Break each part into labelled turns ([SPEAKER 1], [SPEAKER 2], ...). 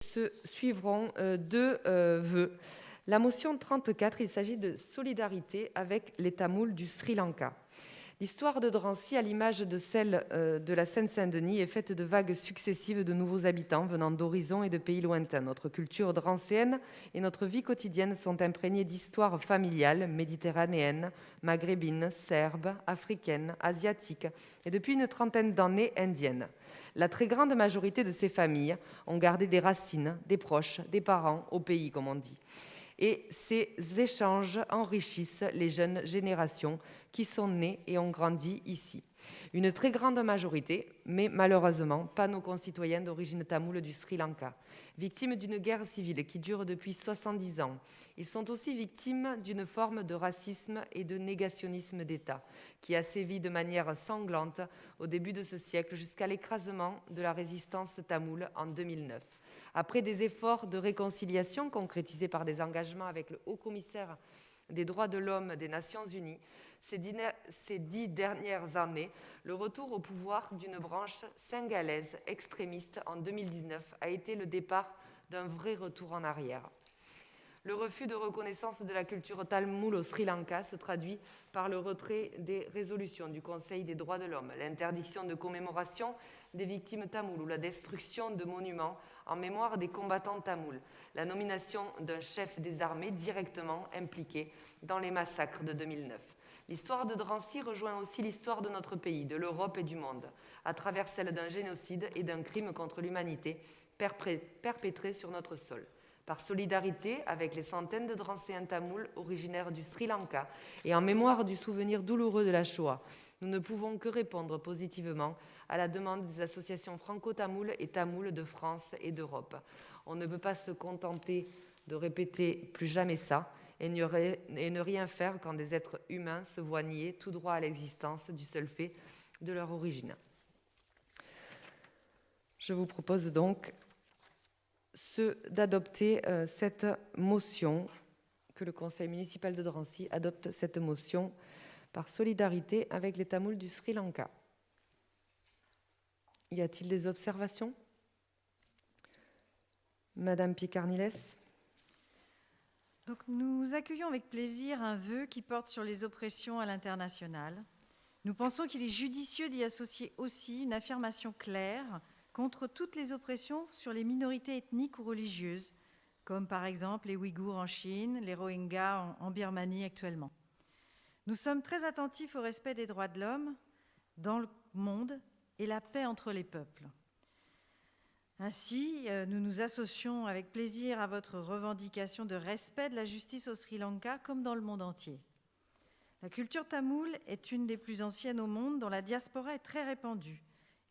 [SPEAKER 1] Se suivront deux vœux. La motion 34, il s'agit de solidarité avec les Tamouls du Sri Lanka. L'histoire de Drancy, à l'image de celle de la Seine-Saint-Denis, est faite de vagues successives de nouveaux habitants venant d'horizons et de pays lointains. Notre culture drancéenne et notre vie quotidienne sont imprégnées d'histoires familiales, méditerranéennes, maghrébines, serbes, africaines, asiatiques et depuis une trentaine d'années indiennes. La très grande majorité de ces familles ont gardé des racines, des proches, des parents au pays, comme on dit. Et ces échanges enrichissent les jeunes générations qui sont nées et ont grandi ici. Une très grande majorité, mais malheureusement pas nos concitoyens d'origine tamoule du Sri Lanka. Victimes d'une guerre civile qui dure depuis 70 ans, ils sont aussi victimes d'une forme de racisme et de négationnisme d'État qui a sévi de manière sanglante au début de ce siècle jusqu'à l'écrasement de la résistance tamoule en 2009. Après des efforts de réconciliation concrétisés par des engagements avec le Haut-Commissaire des droits de l'homme des Nations Unies, ces 10 dernières années, le retour au pouvoir d'une branche singalaise extrémiste en 2019 a été le départ d'un vrai retour en arrière. Le refus de reconnaissance de la culture tamoule au Sri Lanka se traduit par le retrait des résolutions du Conseil des droits de l'homme, l'interdiction de commémoration des victimes tamoules ou la destruction de monuments en mémoire des combattants tamouls, la nomination d'un chef des armées directement impliqué dans les massacres de 2009. L'histoire de Drancy rejoint aussi l'histoire de notre pays, de l'Europe et du monde, à travers celle d'un génocide et d'un crime contre l'humanité perpétré sur notre sol. Par solidarité avec les centaines de Drancéens tamouls originaires du Sri Lanka et en mémoire du souvenir douloureux de la Shoah, nous ne pouvons que répondre positivement à la demande des associations franco-tamoules et tamoules de France et d'Europe. On ne peut pas se contenter de répéter « plus jamais ça » et ne rien faire quand des êtres humains se voient nier tout droit à l'existence du seul fait de leur origine. Je vous propose donc d'adopter cette motion, que le conseil municipal de Drancy adopte cette motion par solidarité avec les Tamouls du Sri Lanka. Y a-t-il des observations? Madame Picard-Niles.
[SPEAKER 2] Donc, nous accueillons avec plaisir un vœu qui porte sur les oppressions à l'international. Nous pensons qu'il est judicieux d'y associer aussi une affirmation claire contre toutes les oppressions sur les minorités ethniques ou religieuses, comme par exemple les Ouïghours en Chine, les Rohingyas en Birmanie actuellement. Nous sommes très attentifs au respect des droits de l'homme dans le monde et la paix entre les peuples. Ainsi, nous nous associons avec plaisir à votre revendication de respect de la justice au Sri Lanka comme dans le monde entier. La culture tamoule est une des plus anciennes au monde dont la diaspora est très répandue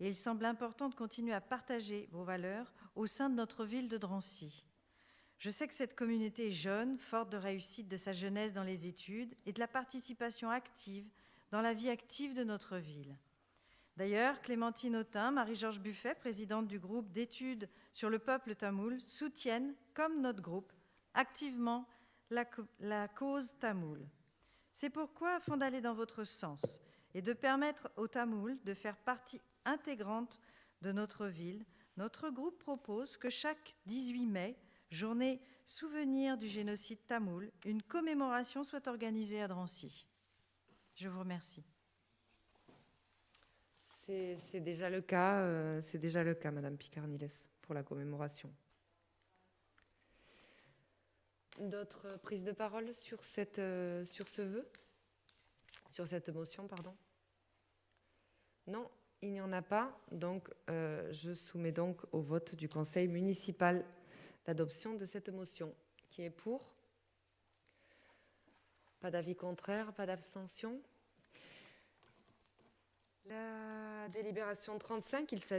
[SPEAKER 2] et il semble important de continuer à partager vos valeurs au sein de notre ville de Drancy. Je sais que cette communauté est jeune, forte de réussite de sa jeunesse dans les études et de la participation active dans la vie active de notre ville. D'ailleurs, Clémentine Autain, Marie-Georges Buffet, présidente du groupe d'études sur le peuple tamoul, soutiennent, comme notre groupe, activement la cause tamoule. C'est pourquoi, afin d'aller dans votre sens et de permettre aux Tamouls de faire partie intégrante de notre ville, notre groupe propose que chaque 18 mai, journée souvenir du génocide tamoul, une commémoration soit organisée à Drancy. Je vous remercie.
[SPEAKER 1] C'est déjà le cas, Madame Picard-Niles, pour la commémoration. D'autres prises de parole sur ce vœu? Sur cette motion, pardon? Non, il n'y en a pas. Donc, je soumets donc au vote du conseil municipal l'adoption de cette motion. Qui est pour? Pas d'avis contraire, pas d'abstention. La délibération 35, il s'agit